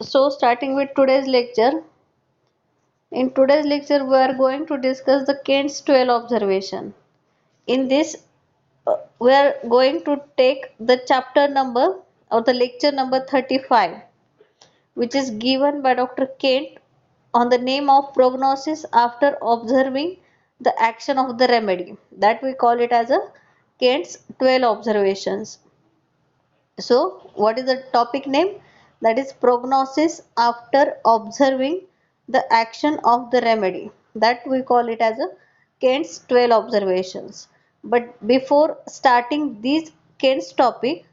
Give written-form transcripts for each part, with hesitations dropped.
So, starting with today's lecture, in today's lecture, we are going to discuss the Kent's 12 observation. In this, we are going to take the chapter number or the lecture number 35, which is given by Dr. Kent on the name of prognosis after observing the action of the remedy. That we call it as a Kent's 12 observations. So, what is the topic name? That is prognosis after observing the action of the remedy. That we call it as a Kent's 12 observations. But before starting these Kent's topic,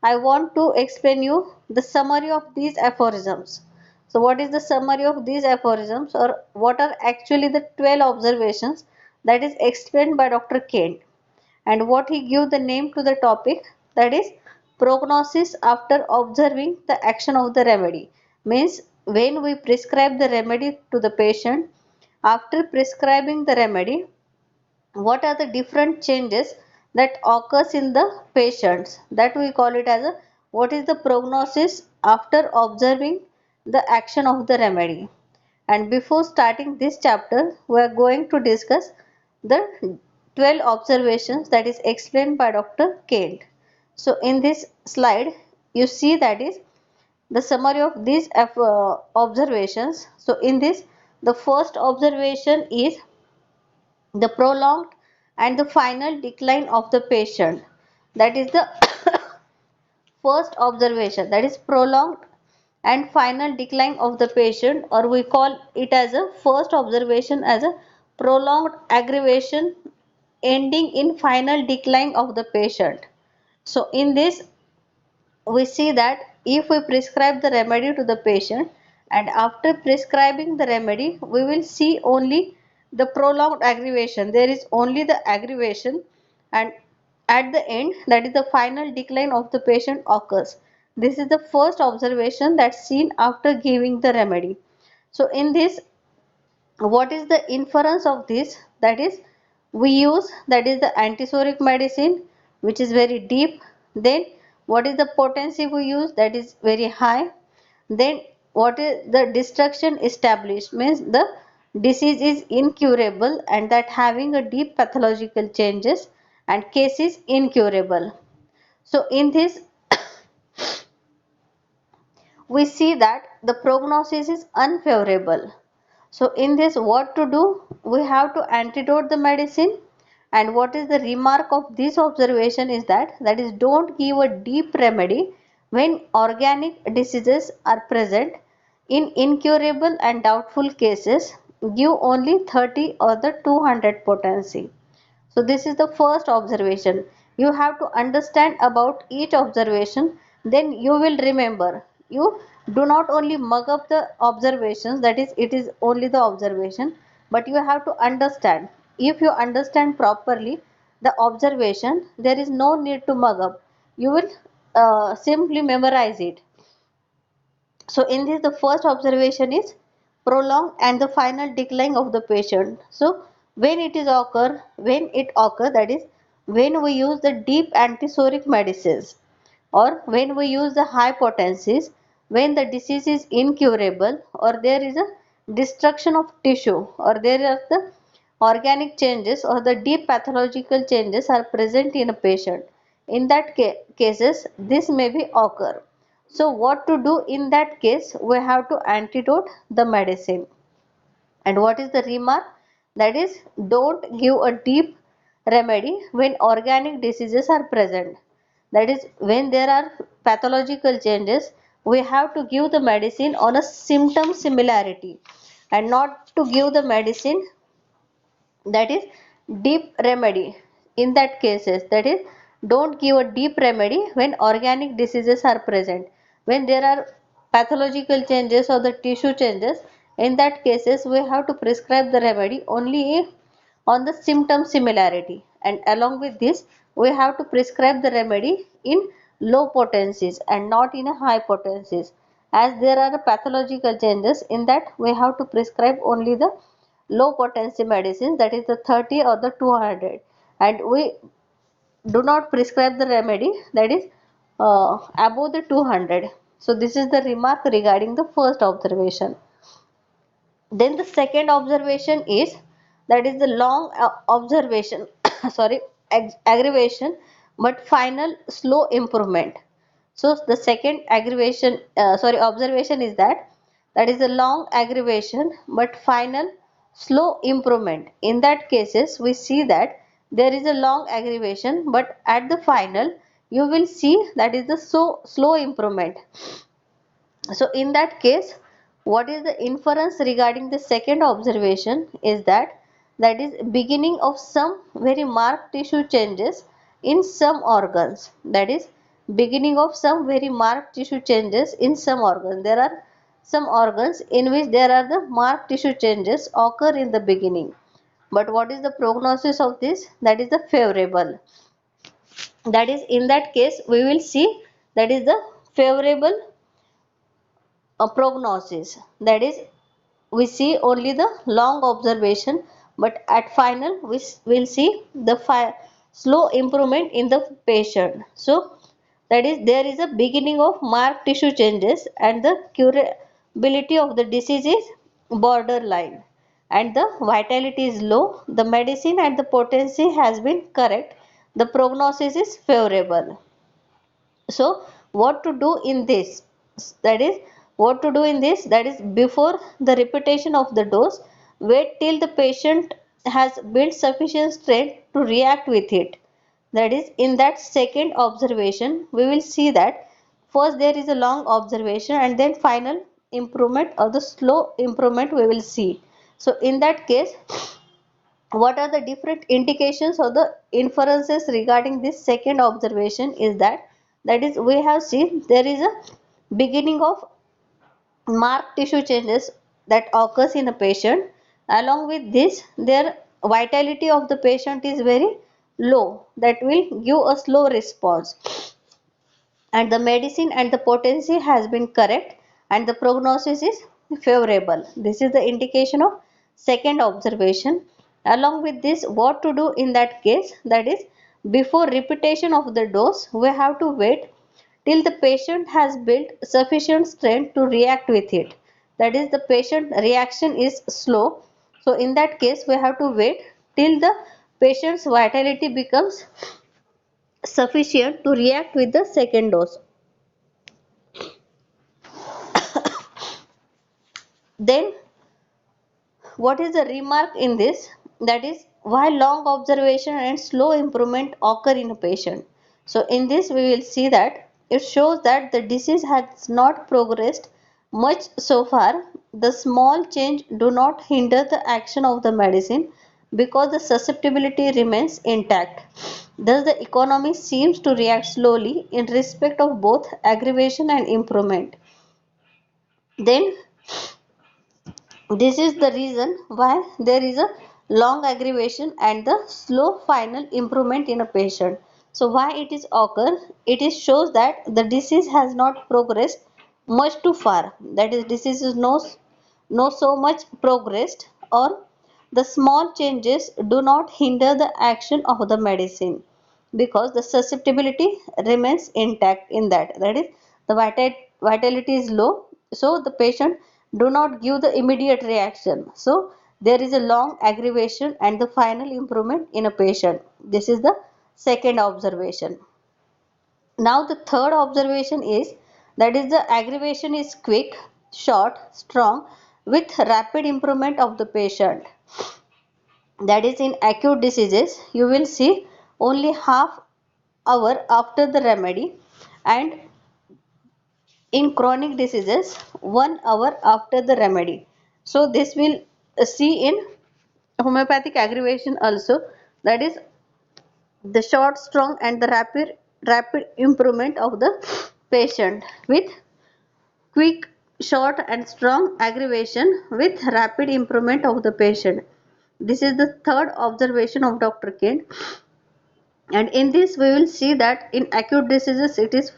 I want to explain you the summary of these aphorisms. So, what is the summary of these aphorisms, or what are actually the 12 observations that is explained by Dr. Kent? And what he give the name to the topic, that is prognosis after observing the action of the remedy, means when we prescribe the remedy to the patient, after prescribing the remedy, what are the different changes that occurs in the patients, that we call it as a what is the prognosis after observing the action of the remedy. And before starting this chapter, we are going to discuss the 12 observations that is explained by Dr. Kent. So in this slide, you see that is the summary of these observations. So in this, the first observation is the prolonged and the final decline of the patient. That is the first observation, that is prolonged and final decline of the patient, or we call it as a first observation as a prolonged aggravation ending in final decline of the patient. So in this, we see that if we prescribe the remedy to the patient, and after prescribing the remedy we will see only the prolonged aggravation, there is only the aggravation, and at the end, that is the final decline of the patient occurs. This is the first observation that's seen after giving the remedy. So in this, what is the inference of this? That is, we use, that is the antisoric medicine, which is very deep. Then what is the potency we use? That is very high. Then what is the destruction established, means the disease is incurable and that having a deep pathological changes, and case is incurable. So in this, we see that the prognosis is unfavorable. So in this, what to do? We have to antidote the medicine. And what is the remark of this observation is that is don't give a deep remedy when organic diseases are present. In incurable and doubtful cases, give only 30 or the 200 potency. So this is the first observation. You have to understand about each observation, then you will remember. You do not only mug up the observations, that is it is only the observation, but you have to understand. If you understand properly the observation, there is no need to mug up. You will simply memorize it. So in this, the first observation is prolonged and the final decline of the patient. So when it occur, that is when we use the deep antisoric medicines, or when we use the high potencies, when the disease is incurable, or there is a destruction of tissue, or there are the organic changes or the deep pathological changes are present in a patient. In that cases, this may be occur. So what to do in that case? We have to antidote the medicine. And what is the remark? That is, don't give a deep remedy when organic diseases are present. That is, when there are pathological changes, we have to give the medicine on a symptom similarity, and not to give the medicine, that is deep remedy. In that cases, that is, don't give a deep remedy when organic diseases are present. When there are pathological changes or the tissue changes, in that cases we have to prescribe the remedy only on the symptom similarity, and along with this we have to prescribe the remedy in low potencies and not in a high potencies. As there are pathological changes, in that we have to prescribe only the low potency medicines, that is the 30 or the 200, and we do not prescribe the remedy that is above the 200. So this is the remark regarding the first observation. Then the second observation is, that is the long observation sorry, aggravation but final slow improvement. So the second observation is that, that is a long aggravation but final slow improvement. In that cases we see that there is a long aggravation but at the final you will see that is the slow improvement. So in that case, what is the inference regarding the second observation is that, that is beginning of some very marked tissue changes in some organs. That is beginning of some very marked tissue changes in some organs. There are some organs in which there are the marked tissue changes occur in the beginning. But what is the prognosis of this? That is the favorable. That is, in that case we will see that is the favorable a prognosis. That is, we see only the long observation but at final we will see the slow improvement in the patient. So that is, there is a beginning of marked tissue changes and the curability of the disease is borderline and the vitality is low. The medicine and the potency has been correct. The prognosis is favorable. So what to do in this? That is, what to do in this, that is before the repetition of the dose, wait till the patient has built sufficient strength to react with it. That is, in that second observation we will see that first there is a long observation and then final improvement or the slow improvement we will see. So in that case, what are the different indications or the inferences regarding this second observation is that, that is, we have seen there is a beginning of marked tissue changes that occurs in a patient. Along with this, their vitality of the patient is very low, that will give a slow response, and the medicine and the potency has been correct and the prognosis is favorable. This is the indication of second observation. Along with this, what to do in that case, that is before repetition of the dose we have to wait till the patient has built sufficient strength to react with it. That is, the patient reaction is slow. So in that case we have to wait till the patient's vitality becomes sufficient to react with the second dose. Then what is the remark in this? That is, why long observation and slow improvement occur in a patient. So in this we will see that it shows that the disease has not progressed much so far. The small change do not hinder the action of the medicine because the susceptibility remains intact. Thus the economy seems to react slowly in respect of both aggravation and improvement. Then this is the reason why there is a long aggravation and the slow final improvement in a patient. So why it is occur? It is shows that the disease has not progressed much too far. That is, disease is no so much progressed, or the small changes do not hinder the action of the medicine because the susceptibility remains intact in that. That is, the vitality is low, so the patient do not give the immediate reaction. So there is a long aggravation and the final improvement in a patient. This is the second observation. Now the third observation is, that is, the aggravation is quick, short, strong with rapid improvement of the patient. That is, in acute diseases you will see only half hour after the remedy, and in chronic diseases 1 hour after the remedy. So this will see in homeopathic aggravation also, that is the short, strong and the rapid improvement of the patient with quick, short and strong aggravation with rapid improvement of the patient. This is the third observation of Dr. Kent. And in this we will see that in acute diseases it is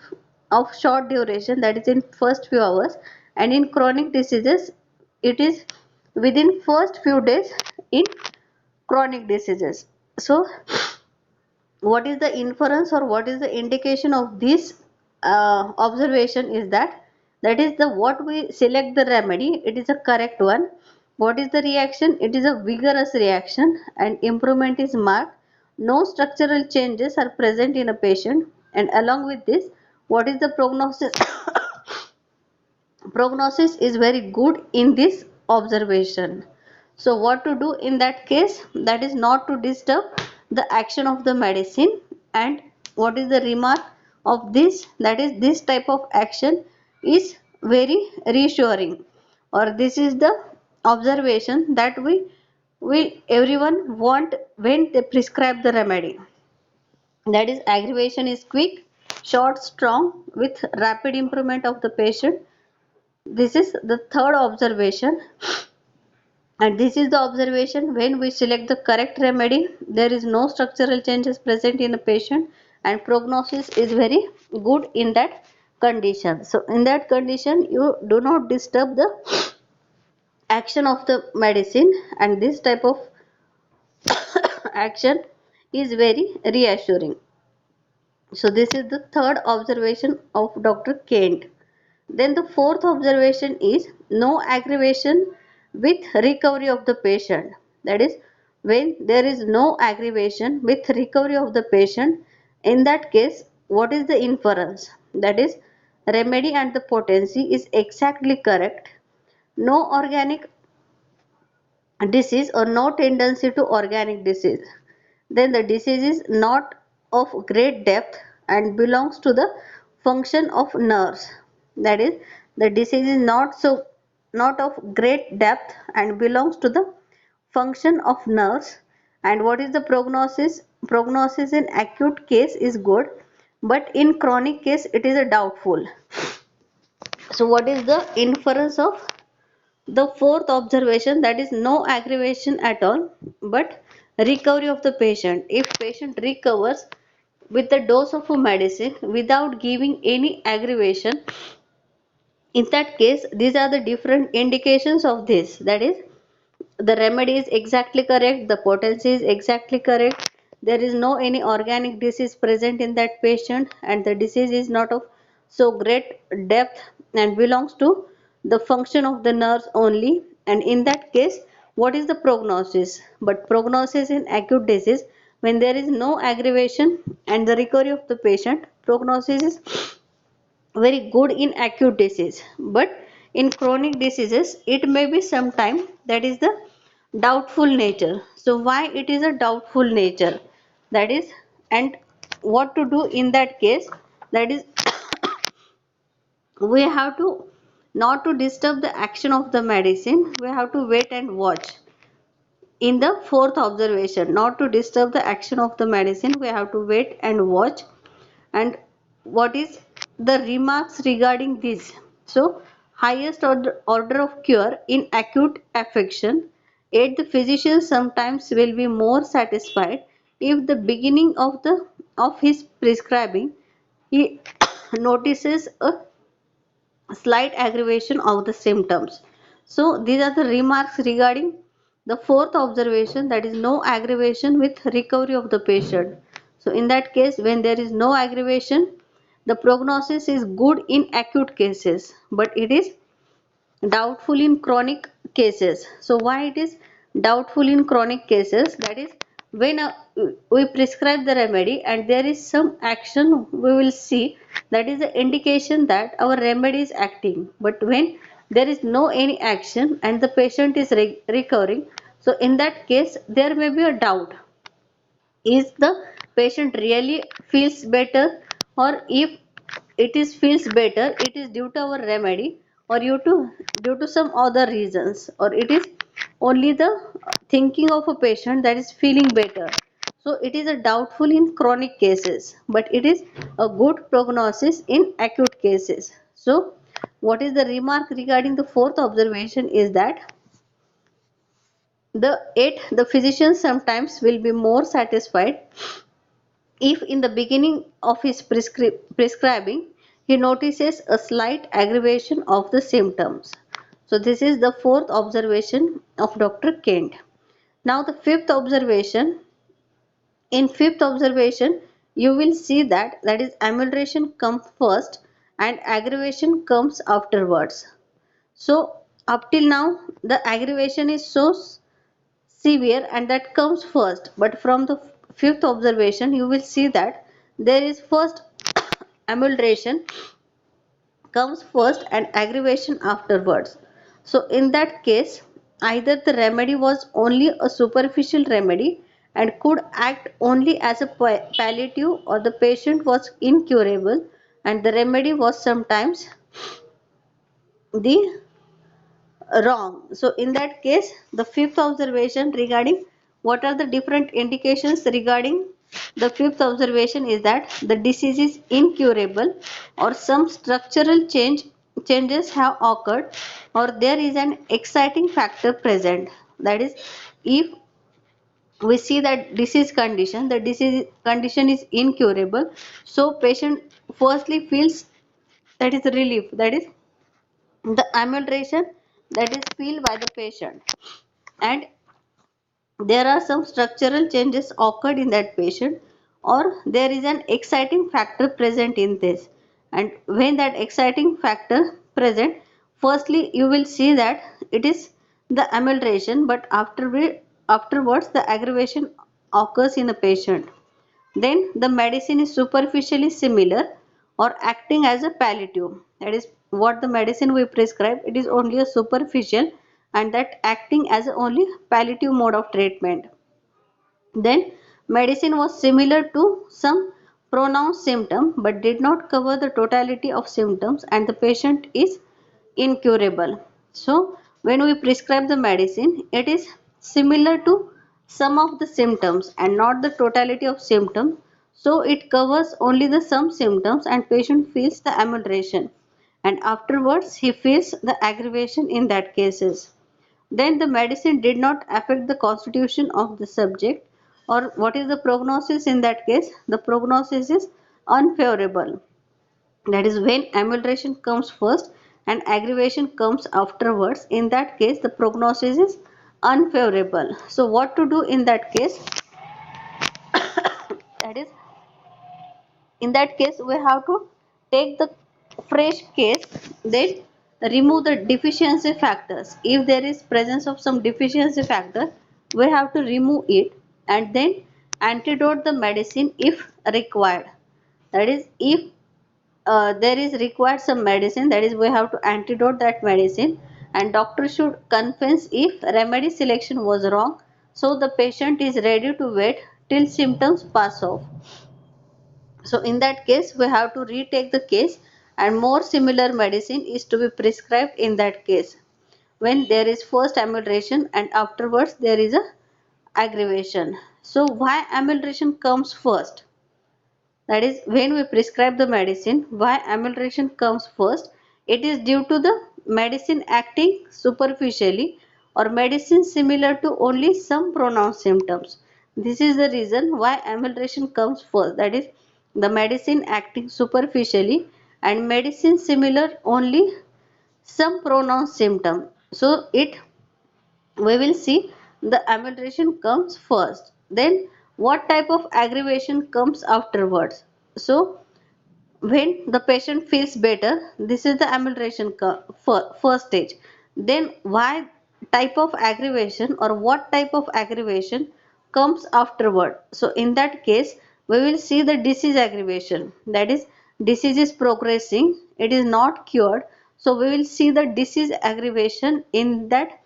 of short duration, that is in first few hours, and in chronic diseases it is within first few days in chronic diseases. So what is the inference or what is the indication of this observation is that that is the what we select the remedy, it is a correct one. What is the reaction? It is a vigorous reaction and improvement is marked. No structural changes are present in a patient, and along with this, what is the prognosis? Prognosis is very good in this observation. So what to do in that case? That is not to disturb the action of the medicine. And what is the remark of this? That is, this type of action is very reassuring, or this is the observation that we will everyone want when they prescribe the remedy. That is, aggravation is quick, short, strong, with rapid improvement of the patient. This is the third observation, and this is the observation when we select the correct remedy, there is no structural changes present in a patient, and prognosis is very good in that condition. So in that condition, you do not disturb the action of the medicine, and this type of action is very reassuring. So this is the third observation of Dr. Kent. Then the fourth observation is no aggravation with recovery of the patient. That is, when there is no aggravation with recovery of the patient, in that case, what is the inference? That is, remedy and the potency is exactly correct. No organic disease or no tendency to organic disease. Then the disease is not of great depth and belongs to the function of nerves. That is, the disease is not of great depth and belongs to the function of nerves. And what is the prognosis? Prognosis in acute case is good, but in chronic case it is a doubtful. So what is the inference of the fourth observation? That is no aggravation at all, but recovery of the patient. If patient recovers with the dose of a medicine without giving any aggravation, in that case, these are the different indications of this. That is, the remedy is exactly correct, the potency is exactly correct, there is no any organic disease present in that patient, and the disease is not of so great depth and belongs to the function of the nerves only. And in that case, what is the prognosis? But prognosis in acute disease, when there is no aggravation and the recovery of the patient, prognosis is very good in acute disease, but in chronic diseases it may be sometime that is the doubtful nature. So why it is a doubtful nature? That is, and what to do in that case? That is, we have to not to disturb the action of the medicine, we have to wait and watch. In the fourth observation, not to disturb the action of the medicine, we have to wait and watch. And what is the remarks regarding this? So highest order of cure in acute affection, yet the physician sometimes will be more satisfied if the beginning of his prescribing he notices a slight aggravation of the symptoms. So these are the remarks regarding the fourth observation, that is no aggravation with recovery of the patient. So in that case, when there is no aggravation, the prognosis is good in acute cases, but it is doubtful in chronic cases. So why it is doubtful in chronic cases? That is, when we prescribe the remedy and there is some action, we will see that is the indication that our remedy is acting. But when there is no any action and the patient is recovering, so in that case there may be a doubt, is the patient really feels better, or if it is feels better, it is due to our remedy, or due to some other reasons, or it is only the thinking of a patient that is feeling better. So it is a doubtful in chronic cases, but it is a good prognosis in acute cases. So what is the remark regarding the fourth observation is that the physician sometimes will be more satisfied if in the beginning of his prescribing he notices a slight aggravation of the symptoms. So this is the fourth observation of Dr. Kent. Now the fifth observation. In fifth observation, you will see that is amelioration comes first and aggravation comes afterwards. So up till now the aggravation is so severe and that comes first, but from the fifth observation you will see that there is first amelioration comes first and aggravation afterwards. So in that case, either the remedy was only a superficial remedy and could act only as a palliative, or the patient was incurable and the remedy was sometimes the wrong. So in that case, the fifth observation regarding what are the different indications regarding the fifth observation is that the disease is incurable, or some structural changes have occurred, or there is an exciting factor present. That is, if we see that disease condition, the disease condition is incurable, so patient firstly feels that is relief, that is the amelioration that is felt by the patient, and there are some structural changes occurred in that patient, or there is an exciting factor present in this. And when that exciting factor present, firstly you will see that it is the amelioration, but afterwards the aggravation occurs in the patient. Then the medicine is superficially similar or acting as a palliative. That is what the medicine we prescribe, it is only a superficial and that acting as a only palliative mode of treatment. Then medicine was similar to some pronounced symptom but did not cover the totality of symptoms and the patient is incurable. So when we prescribe the medicine, it is similar to some of the symptoms and not the totality of symptoms. So it covers only the some symptoms and patient feels the amelioration, and afterwards he feels the aggravation in that cases. Then the medicine did not affect the constitution of the subject, or what is the prognosis in that case? The prognosis is unfavorable. That is when amelioration comes first and aggravation comes afterwards. In that case, the prognosis is unfavorable. So what to do in that case? That is, in that case we have to take the fresh case, then remove the deficiency factors. If there is presence of some deficiency factor, we have to remove it and then antidote the medicine if required. That is, if there is required some medicine, that is we have to antidote that medicine, and doctor should confess if remedy selection was wrong, so the patient is ready to wait till symptoms pass off. So in that case, we have to retake the case and more similar medicine is to be prescribed in that case. When there is first amelioration and afterwards there is a aggravation. So why amelioration comes first? That is, when we prescribe the medicine, why amelioration comes first? It is due to the medicine acting superficially or medicine similar to only some pronounced symptoms. This is the reason why amelioration comes first. That is, the medicine acting superficially and medicine similar only some pronounced symptom. So it we will see the amelioration comes first. Then what type of aggravation comes afterwards? So when the patient feels better, this is the amelioration first stage. Then why type of aggravation or what type of aggravation comes afterward? So in that case, we will see the disease aggravation. That is, disease is progressing, it is not cured. So we will see the disease aggravation in that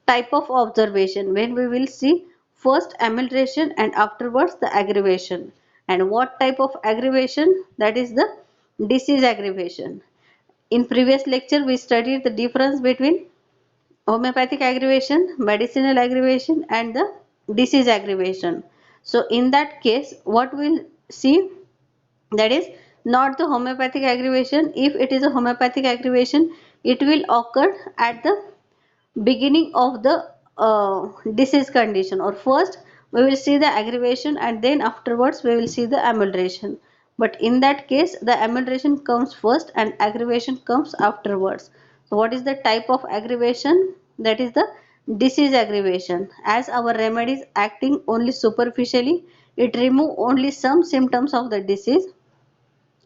type of observation, when we will see first amelioration and afterwards the aggravation. And what type of aggravation? That is the disease aggravation. In previous lecture we studied the difference between homeopathic aggravation, medicinal aggravation and the disease aggravation. So in that case what we'll see, that is not the homeopathic aggravation. If it is a homeopathic aggravation, it will occur at the beginning of the disease condition, or first we will see the aggravation and then afterwards we will see the amelioration, but in that case the amelioration comes first and aggravation comes afterwards. So what is the type of aggravation? That is the disease aggravation. As our remedy is acting only superficially, it remove only some symptoms of the disease,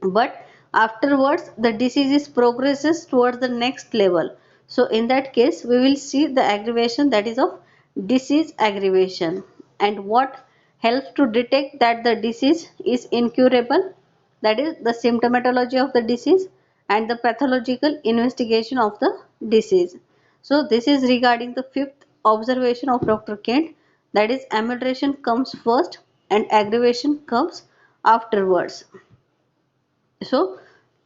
but Afterwards the disease progresses towards the next level. So in that case we will see the aggravation, that is of disease aggravation. And what helps to detect that the disease is incurable, that is the symptomatology of the disease and the pathological investigation of the disease. So this is regarding the fifth observation of Dr. Kent, that is amelioration comes first and aggravation comes afterwards. So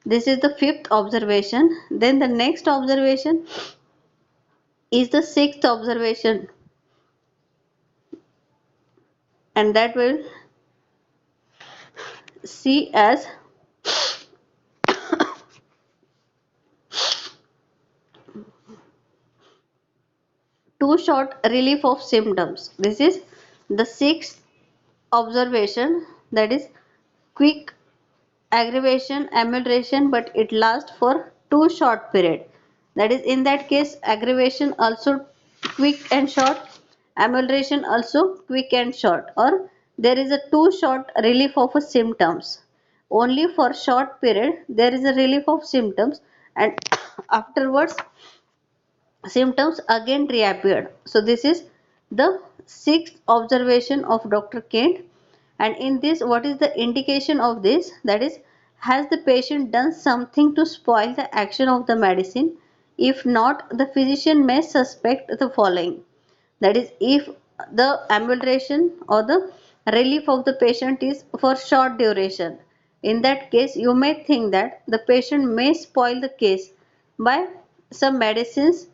this is the fifth observation. Then the next observation is the sixth observation, and that will see as too short relief of symptoms. This is the sixth observation, that is quick aggravation amelioration, but it lasts for too short period. That is, in that case aggravation also quick and short, amelioration also quick and short, or there is a too short relief of symptoms. Only for short period there is a relief of symptoms, and afterwards symptoms again reappeared. So this is the sixth observation of Dr. Kent. And in this, what is the indication of this? That is, has the patient done something to spoil the action of the medicine? If not, the physician may suspect the following. That is, if the amelioration or the relief of the patient is for short duration, in that case you may think that the patient may spoil the case by some medicines,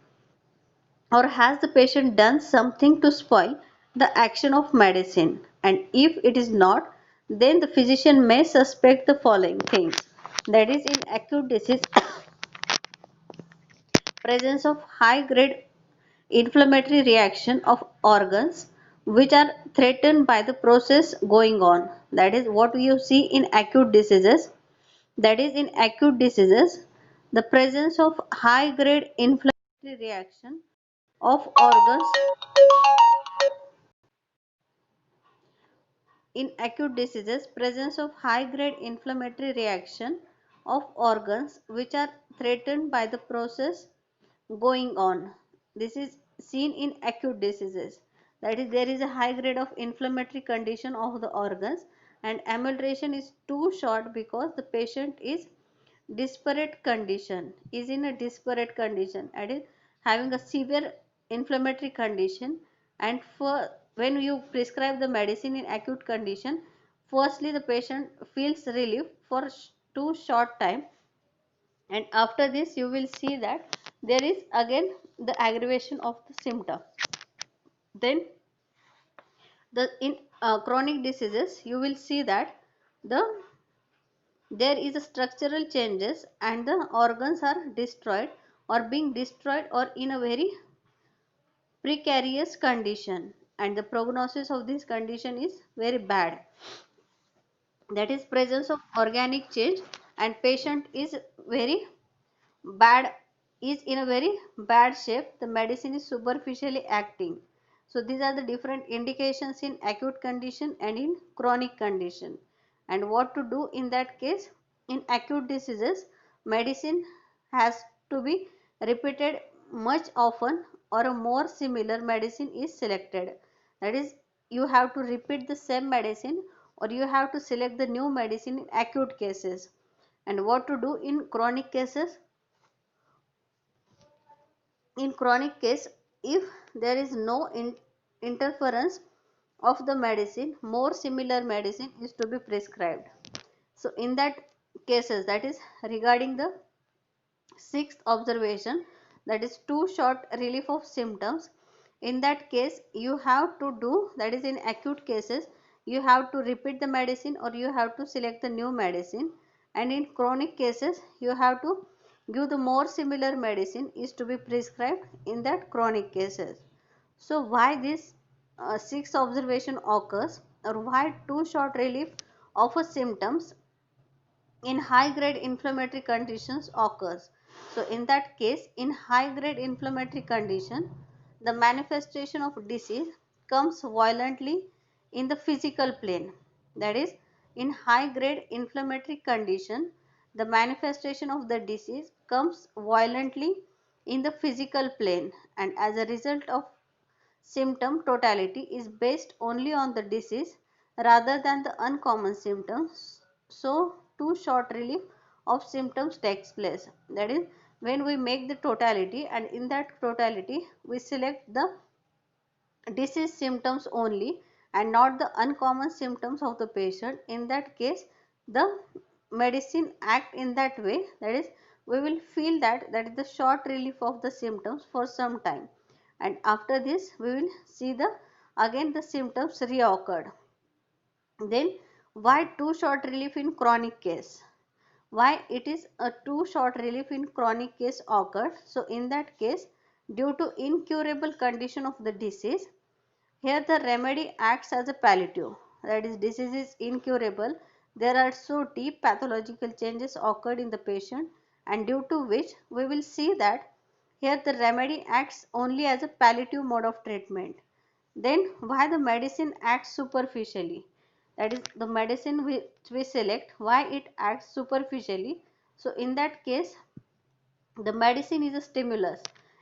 or has the patient done something to spoil the action of medicine? And if it is not, then the physician may suspect the following things. That is, in acute disease, presence of high grade inflammatory reaction of organs which are threatened by the process going on. That is what you see in acute diseases. That is, in acute diseases, the presence of high grade inflammatory reaction of organs. In acute diseases, presence of high-grade inflammatory reaction of organs which are threatened by the process going on. This is seen in acute diseases. That is, there is a high grade of inflammatory condition of the organs, and amelioration is too short because the patient is in a disparate condition, that is having a severe inflammatory condition. And for when you prescribe the medicine in acute condition, firstly the patient feels relief for too short time, and after this you will see that there is again the aggravation of the symptom. Then the in chronic diseases you will see that the there is a structural changes and the organs are destroyed or being destroyed or in a very precarious condition, and the prognosis of this condition is very bad. That is presence of organic change, and patient is very bad, is in a very bad shape, the medicine is superficially acting. So these are the different indications in acute condition and in chronic condition. And what to do in that case? In acute diseases, medicine has to be repeated much often, or a more similar medicine is selected. That is, you have to repeat the same medicine, or you have to select the new medicine in acute cases. And what to do in chronic cases? In chronic case, if there is no interference of the medicine, more similar medicine is to be prescribed. So in that cases, that is regarding the sixth observation, that is too short relief of symptoms, in that case you have to do, that is in acute cases you have to repeat the medicine or you have to select the new medicine. And in chronic cases you have to give the more similar medicine is to be prescribed in that chronic cases. So why this sixth observation occurs, or why too short relief of a symptoms in high grade inflammatory conditions occurs? So in that case, in high grade inflammatory condition, the manifestation of disease comes violently in the physical plane. That is, in high grade inflammatory condition, the manifestation of the disease comes violently in the physical plane, and as a result of symptom totality is based only on the disease rather than the uncommon symptoms. So, too short relief of symptoms takes place. That is, when we make the totality, and in that totality we select the disease symptoms only and not the uncommon symptoms of the patient. In that case, the medicine act in that way, that is, we will feel that is the short relief of the symptoms for some time, and after this we will see the again the symptoms reoccurred. Then why too short relief in chronic case? Why it is a too short relief in chronic case occurred? So in that case, due to incurable condition of the disease, here the remedy acts as a palliative, that is, disease is incurable. There are so deep pathological changes occurred in the patient, and due to which we will see that here the remedy acts only as a palliative mode of treatment. Then why the medicine acts superficially? That is, the medicine which we select, why it acts superficially. So in that case, the medicine is a stimulus.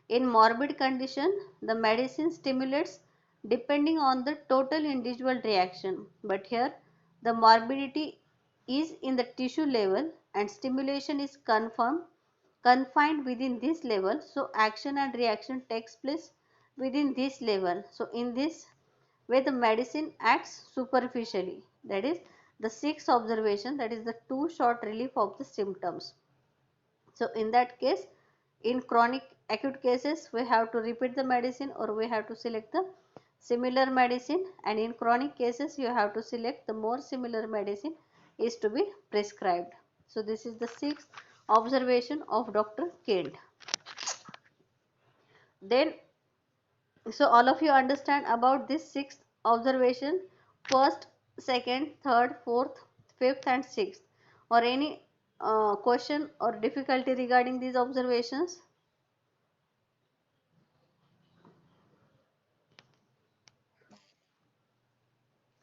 In morbid condition, the medicine stimulates depending on the total individual reaction. But here, the morbidity is in the tissue level and stimulation is confined within this level. So, action and reaction takes place within this level. So, in this way, the medicine acts superficially. That is the sixth observation, that is the too short relief of the symptoms. So in that case, in chronic acute cases, we have to repeat the medicine or we have to select the similar medicine, and in chronic cases you have to select the more similar medicine is to be prescribed. So this is the sixth observation of Dr. Kent. Then, so all of you understand about this sixth observation, first, second, third, fourth, fifth and sixth, or any question or difficulty regarding these observations?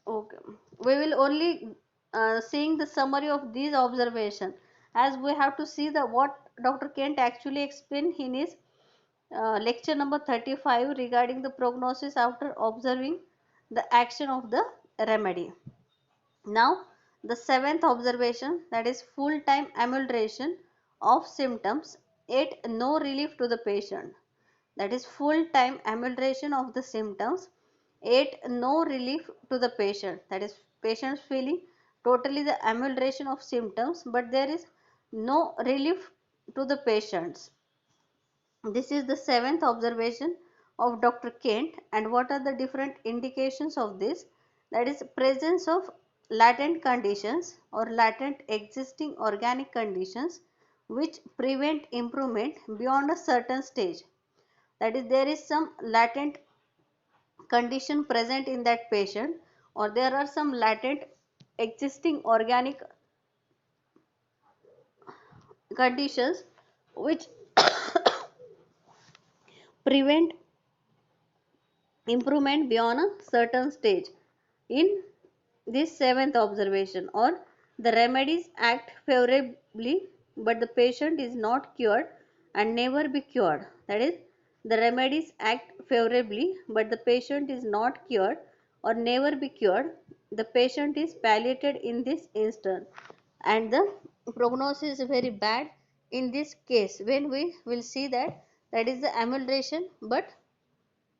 Okay, we will only seeing the summary of these observation, as we have to see the what Dr. Kent actually explained in his lecture number 35 regarding the prognosis after observing the action of the remedy. Now, the seventh observation, that is full time amelioration of symptoms yet no relief to the patient. That is full time amelioration of the symptoms yet no relief to the patient. That is, patients feeling totally the amelioration of symptoms, but there is no relief to the patients. This is the seventh observation of Dr. Kent. And what are the different indications of this? That is presence of latent conditions or latent existing organic conditions which prevent improvement beyond a certain stage. That is, there is some latent condition present in that patient, or there are some latent existing organic conditions which prevent improvement beyond a certain stage. In this seventh observation, or the remedies act favorably but the patient is not cured and never be cured. That is, the remedies act favorably but the patient is not cured or never be cured. The patient is palliated in this instance, and the prognosis is very bad in this case when we will see that is the amelioration but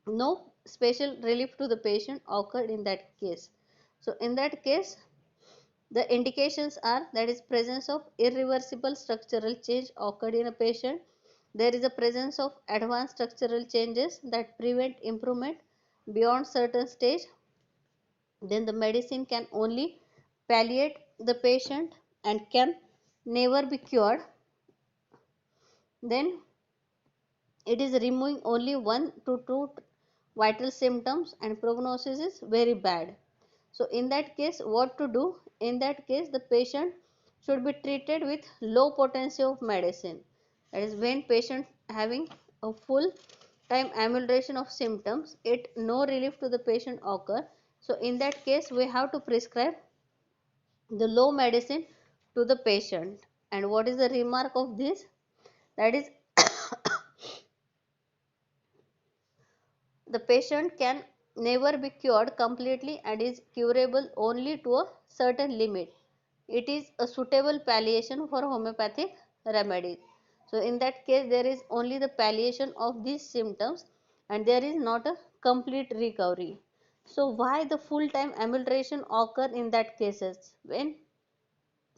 no special relief to the patient occurred in that case. So in that case, the indications are, that is presence of irreversible structural change occurred in a patient. There is a presence of advanced structural changes that prevent improvement beyond certain stage. Then the medicine can only palliate the patient and can never be cured. Then it is removing only 1 to 2 vital symptoms and prognosis is very bad. So in that case, what to do? In that case, the patient should be treated with low potency of medicine. That is, when patient having a full time amelioration of symptoms, it no relief to the patient occur. So in that case, we have to prescribe the low medicine to the patient. And what is the remark of this? That is, the patient can never be cured completely and is curable only to a certain limit. It is a suitable palliation for homeopathic remedies. So in that case, there is only the palliation of these symptoms and there is not a complete recovery. So why the full time amelioration occur in that cases? When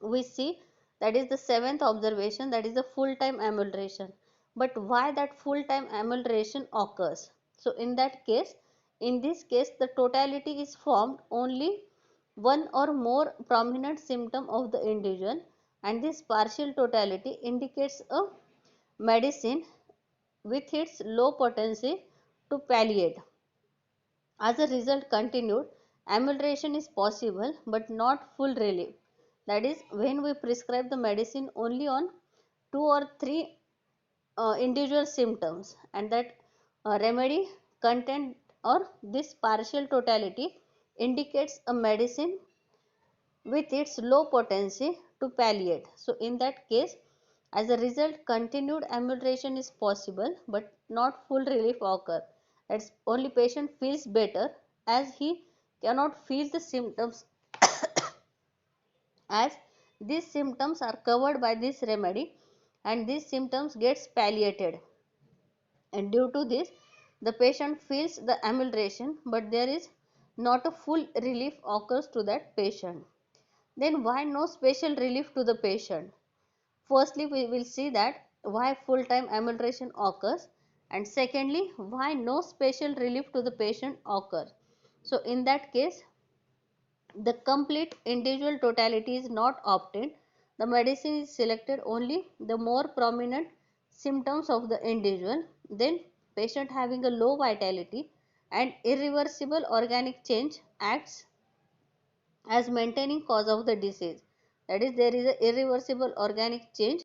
we see, that is the seventh observation, that is the full time amelioration. But why that full time amelioration occurs? So in that case, in this case, the totality is formed only one or more prominent symptom of the individual, and this partial totality indicates a medicine with its low potency to palliate. As a result, continued amelioration is possible but not full relief. That is, when we prescribe the medicine only on two or three individual symptoms, and that remedy content or this partial totality indicates a medicine with its low potency to palliate. So in that case, as a result, continued amelioration is possible but not full relief occur. That's only patient feels better as he cannot feel the symptoms as these symptoms are covered by this remedy and these symptoms gets palliated, and due to this the patient feels the amelioration but there is not a full relief occurs to that patient. Then why no special relief to the patient? Firstly, we will see that why full time amelioration occurs, and secondly, why no special relief to the patient occurs. So in that case, the complete individual totality is not obtained. The medicine is selected only the more prominent symptoms of the individual. Then patient having a low vitality and irreversible organic change acts as maintaining cause of the disease. That is, there is a irreversible organic change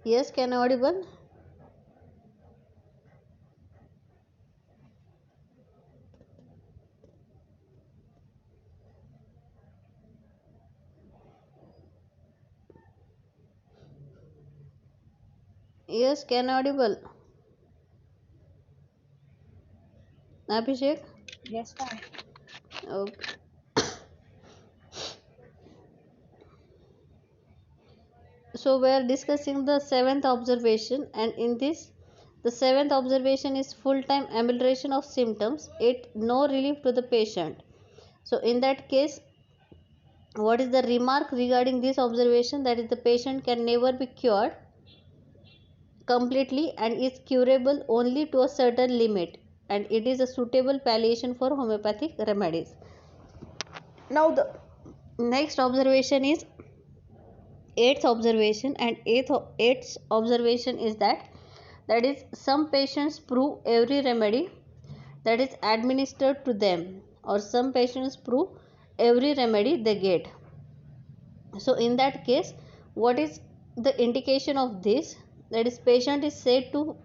Yes, can I audible? Yes, can I audible? Abhishek? Yes, ma'am. Okay. So we are discussing the seventh observation, and in this, the seventh observation is full-time amelioration of symptoms. It no relief to the patient. So in that case, what is the remark regarding this observation? That is, the patient can never be cured completely and is curable only to a certain limit, and it is a suitable palliation for homeopathic remedies. Now the next observation is eighth observation, and eighth observation is that is, some patients prove every remedy that is administered to them, or some patients prove every remedy they get. So in that case, what is the indication of this? That is, patient is said to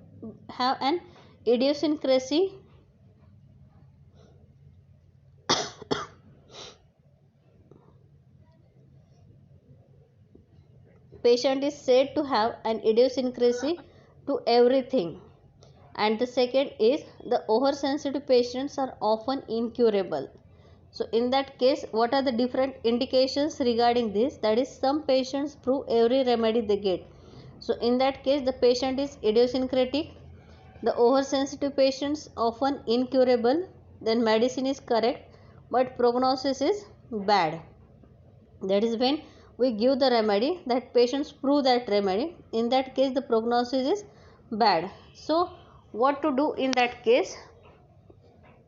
have an idiosyncrasy. Patient is said to have an idiosyncrasy to everything. And the second is, the oversensitive patients are often incurable. So in that case, what are the different indications regarding this? That is, some patients prove every remedy they get. So in that case, the patient is idiosyncratic. The oversensitive patients often incurable. Then medicine is correct, but prognosis is bad. That is when we give the remedy, that patients prove that remedy. In that case, the prognosis is bad. So what to do in that case?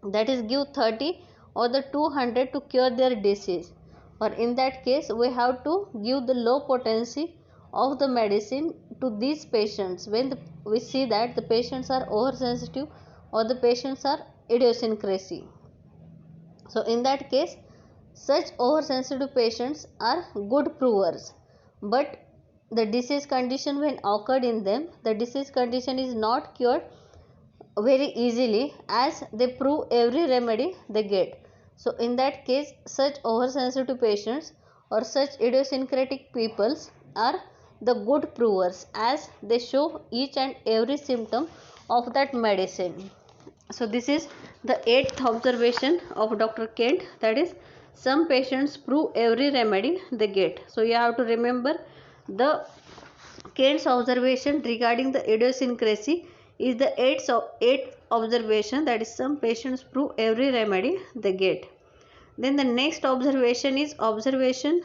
That is, give 30 or the 200 to cure their disease, or in that case we have to give the low potency of the medicine to these patients when we see that the patients are oversensitive or the patients are idiosyncrasy. So in that case, such oversensitive patients are good provers, but the disease condition when occurred in them, the disease condition is not cured very easily as they prove every remedy they get. So in that case, such oversensitive patients or such idiosyncratic peoples are the good provers as they show each and every symptom of that medicine. So this is the eighth observation of Dr. Kent, that is, some patients prove every remedy they get. So you have to remember the Kent's observation regarding the idiosyncrasy is the eighth observation, that is, some patients prove every remedy they get. Then the next observation is observation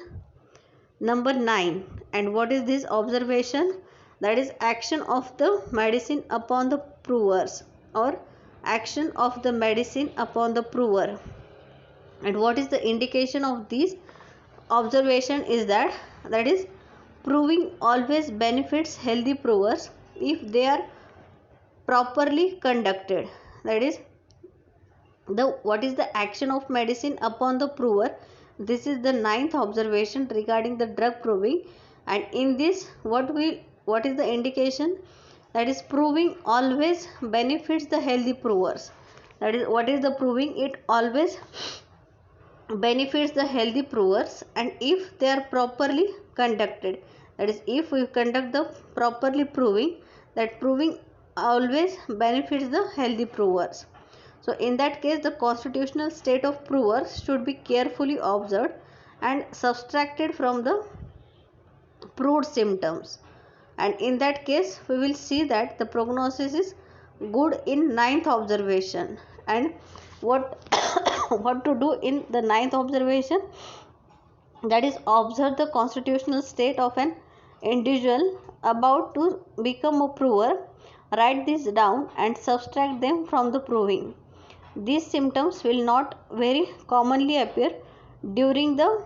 number 9. And what is this observation? That is, action of the medicine upon the provers, or action of the medicine upon the prover. And what is the indication of this observation is that is, proving always benefits healthy provers if they are properly conducted. That is, the what is the action of medicine upon the prover? This is the ninth observation regarding the drug proving. And in this, what is the indication? That is, proving always benefits the healthy provers. That is, what is the proving? It always benefits the healthy provers, and if they are properly conducted. That is, if we conduct the properly proving, that proving always benefits the healthy provers. So in that case, the constitutional state of provers should be carefully observed and subtracted from the proved symptoms. And in that case, we will see that the prognosis is good in ninth observation. And what what to do in the ninth observation? That is, observe the constitutional state of an individual about to become a prover. Write this down and subtract them from the proving. These symptoms will not very commonly appear during the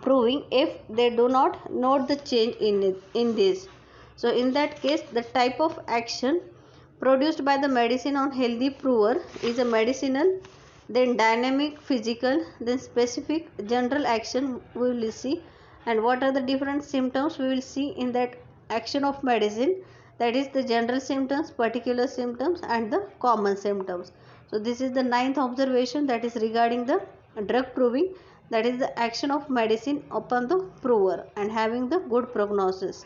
proving if they do not note the change in this. So in that case, the type of action produced by the medicine on healthy prover is a medicinal, then dynamic, physical, then specific, general action we will see. And what are the different symptoms we will see in that action of medicine, that is the general symptoms, particular symptoms and the common symptoms. So this is the ninth observation, that is regarding the drug proving, that is the action of medicine upon the prover and having the good prognosis.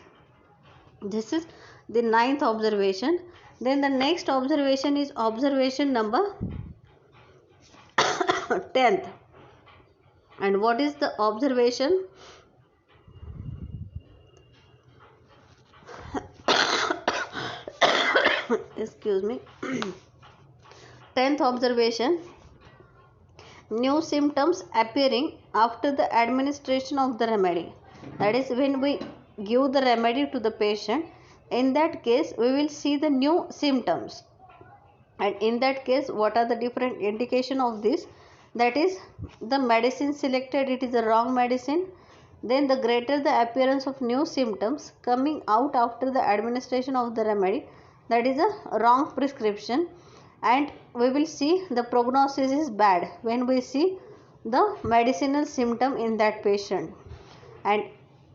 This is the ninth observation. Then the next observation is observation number 10th. And what is the observation? Excuse me. 10th observation: new symptoms appearing after the administration of the remedy. That is, when we give the remedy to the patient, in that case we will see the new symptoms. And in that case, what are the different indication of this? That is, the medicine selected, it is a wrong medicine. Then the greater the appearance of new symptoms coming out after the administration of the remedy, that is a wrong prescription. And we will see the prognosis is bad when we see the medicinal symptom in that patient. And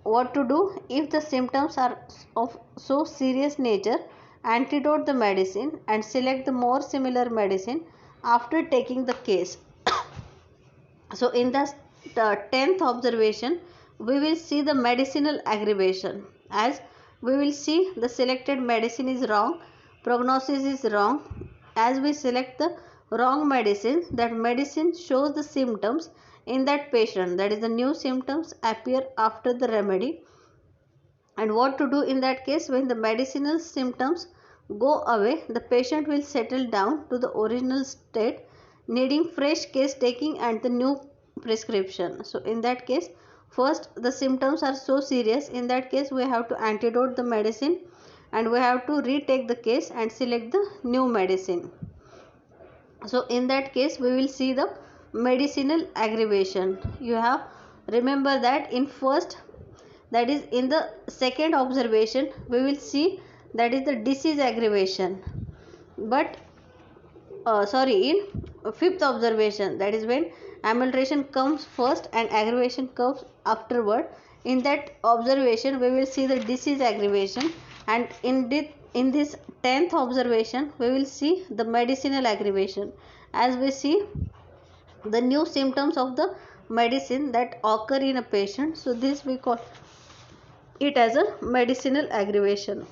what to do if the symptoms are of so serious nature? Antidote the medicine and select the more similar medicine after taking the case. So in the 10th observation, we will see the medicinal aggravation, as we will see the selected medicine is wrong, prognosis is wrong. As we select the wrong medicine, that medicine shows the symptoms in that patient, that is the new symptoms appear after the remedy. And what to do in that case? When the medicinal symptoms go away, the patient will settle down to the original state, needing fresh case taking and the new prescription. So in that case, first the symptoms are so serious, in that case we have to antidote the medicine and we have to retake the case and select the new medicine. So in that case we will see the medicinal aggravation. You have remember that in first, that is in the second observation, we will see that is the disease aggravation. But in fifth observation, that is when amelioration comes first and aggravation comes afterward, in that observation we will see the disease aggravation. And in this 10th observation we will see the medicinal aggravation, as we see the new symptoms of the medicine that occur in a patient. So this we call it as a medicinal aggravation.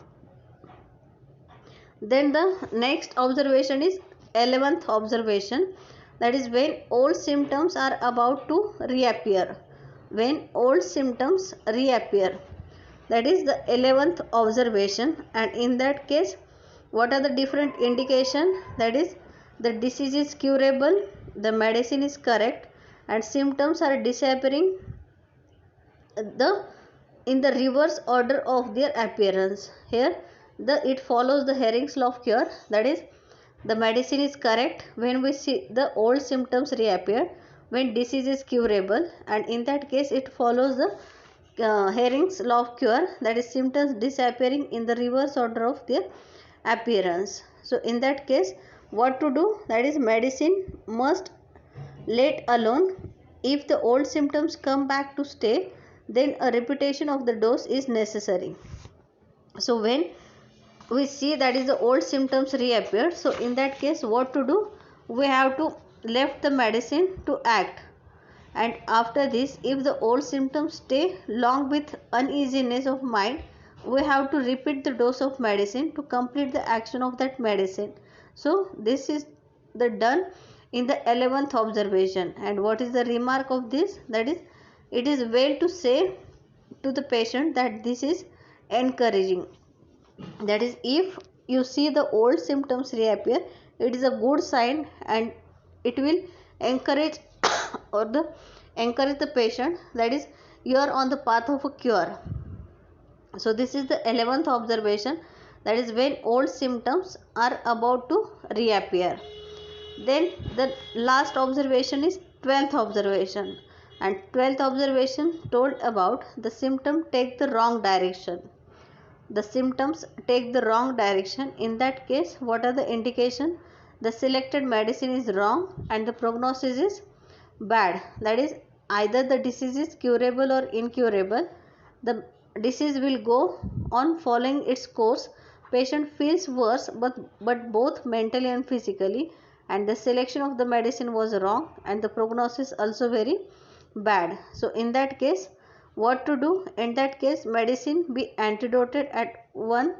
Then the next observation is 11th observation, that is when old symptoms are about to reappear. When old symptoms reappear, that is the 11th observation. And in that case, what are the different indication? That is, the disease is curable, the medicine is correct, and symptoms are disappearing in the reverse order of their appearance. Here it follows the Hering's law of cure, that is, the medicine is correct when we see the old symptoms reappear, when disease is curable, and in that case it follows the Hering's law of cure, that is symptoms disappearing in the reverse order of their appearance. So in that case, what to do? That is, medicine must let alone. If the old symptoms come back to stay, then a repetition of the dose is necessary. So when we see that is the old symptoms reappear, so in that case what to do? We have to left the medicine to act. And after this, if the old symptoms stay long with uneasiness of mind, we have to repeat the dose of medicine to complete the action of that medicine. So this is the done in the 11th observation. And what is the remark of this? That is, it is well to say to the patient that this is encouraging. That is, if you see the old symptoms reappear, it is a good sign and it will encourage encourage the patient, that is, you are on the path of a cure. So this is the 11th observation, that is when old symptoms are about to reappear. Then the last observation is 12th observation, and 12th observation told about the symptom take the wrong direction. The symptoms take the wrong direction. In that case, what are the indication? The selected medicine is wrong and the prognosis is bad. That is, either the disease is curable or incurable. The disease will go on following its course. Patient feels worse, but both mentally and physically, and the selection of the medicine was wrong, and the prognosis also very bad. So in that case, what to do? In that case, medicine be antidoted at one,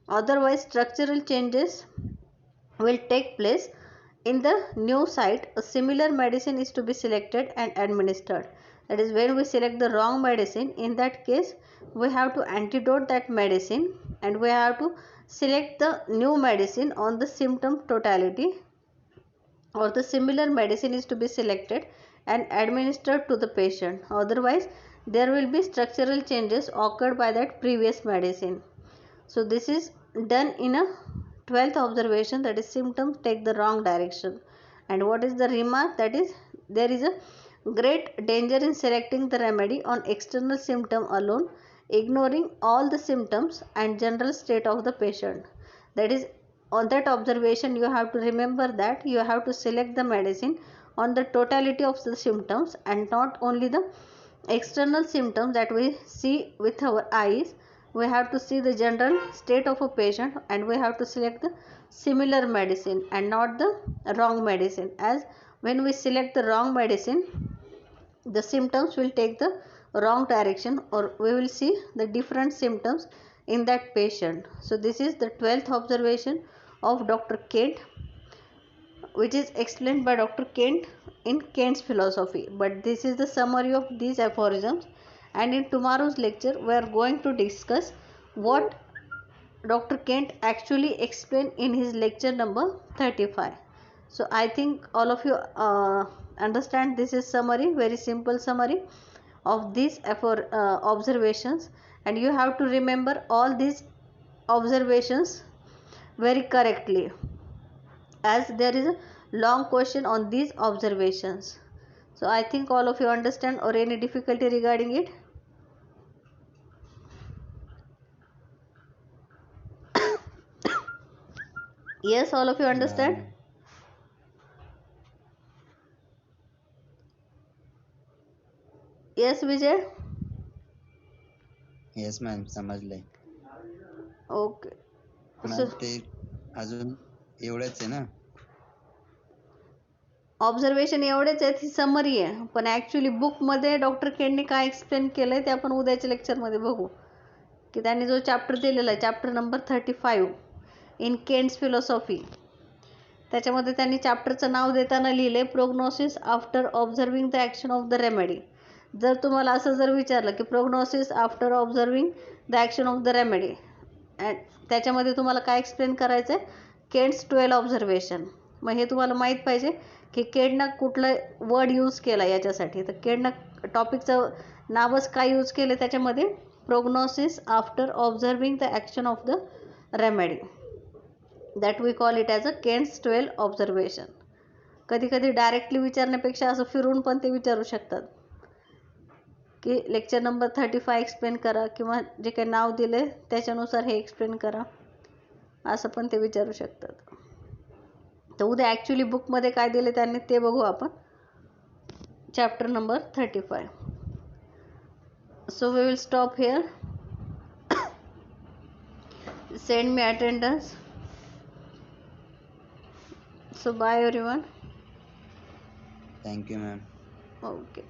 otherwise structural changes will take place. In the new site, a similar medicine is to be selected and administered. That is, when we select the wrong medicine, in that case we have to antidote that medicine, and we have to select the new medicine on the symptom totality, or the similar medicine is to be selected and administered to the patient. Otherwise there will be structural changes occurred by that previous medicine. So this is done in a 12th observation, that is symptoms take the wrong direction. And what is the remark? That is, there is a great danger in selecting the remedy on external symptom alone, ignoring all the symptoms and general state of the patient. That is, on that observation you have to remember that you have to select the medicine on the totality of the symptoms and not only the external symptoms that we see with our eyes. We have to see the general state of a patient, and we have to select the similar medicine and not the wrong medicine, as when we select the wrong medicine, the symptoms will take the wrong direction, or we will see the different symptoms in that patient. So this is the 12th observation of Dr. Kent, which is explained by Dr. Kent in Kent's philosophy. But this is the summary of these aphorisms, and in tomorrow's lecture we are going to discuss what Dr. Kent actually explained in his lecture number 35. So I think all of you understand this is summary, very simple summary of these observations, and you have to remember all these observations very correctly, as there is a long question on these observations. So I think all of you understand, or any difficulty regarding it? Yes, all of you understand? ma'am. Yes, Vijay? Yes ma'am समजले. Okay. Ma'am So ते अजून एवढंच आहे ना. Observation एवढेच आहेत, ही summary आहे, पण ॲक्च्युली बुकमध्ये डॉक्टर केंडने काय एक्सप्लेन केलं आहे ते आपण उद्याच्या लेक्चरमध्ये बघू. की त्यांनी जो चॅप्टर दिलेला आहे, चॅप्टर नंबर 35 इन केंट्स फिलॉसॉफी, त्याच्यामध्ये त्यांनी चॅप्टरचं नाव देताना लिहिलं आहे prognosis after observing the action of the remedy. जर तुम्हाला असं जर विचारलं की prognosis after observing the action of the remedy, त्याच्यामध्ये तुम्हाला काय एक्सप्लेन करायचं आहे? Kant's 12 observation. मग हे तुम्हाला माहीत पाहिजे की केंटनं कुठलं वर्ड यूज केला याच्यासाठी. तर केंटनं टॉपिकचं नावच काय यूज केलं त्याच्यामध्ये? Prognosis after observing the action of the remedy. That we call it as a Kent's 12 observation. कधी कधी डायरेक्टली विचारण्यापेक्षा असं फिरून पण ते विचारू शकतात की लेक्चर नंबर 35 एक्सप्लेन करा, किंवा जे काही नाव दिले त्याच्यानुसार हे एक्सप्लेन करा, असं पण ते विचारू शकतात. तर उद्या ॲक्च्युली बुकमध्ये काय दिले त्यांनी ते बघू आपण, chapter number 35. So we will stop here. Send me attendance. So bye everyone. Thank you ma'am. Okay.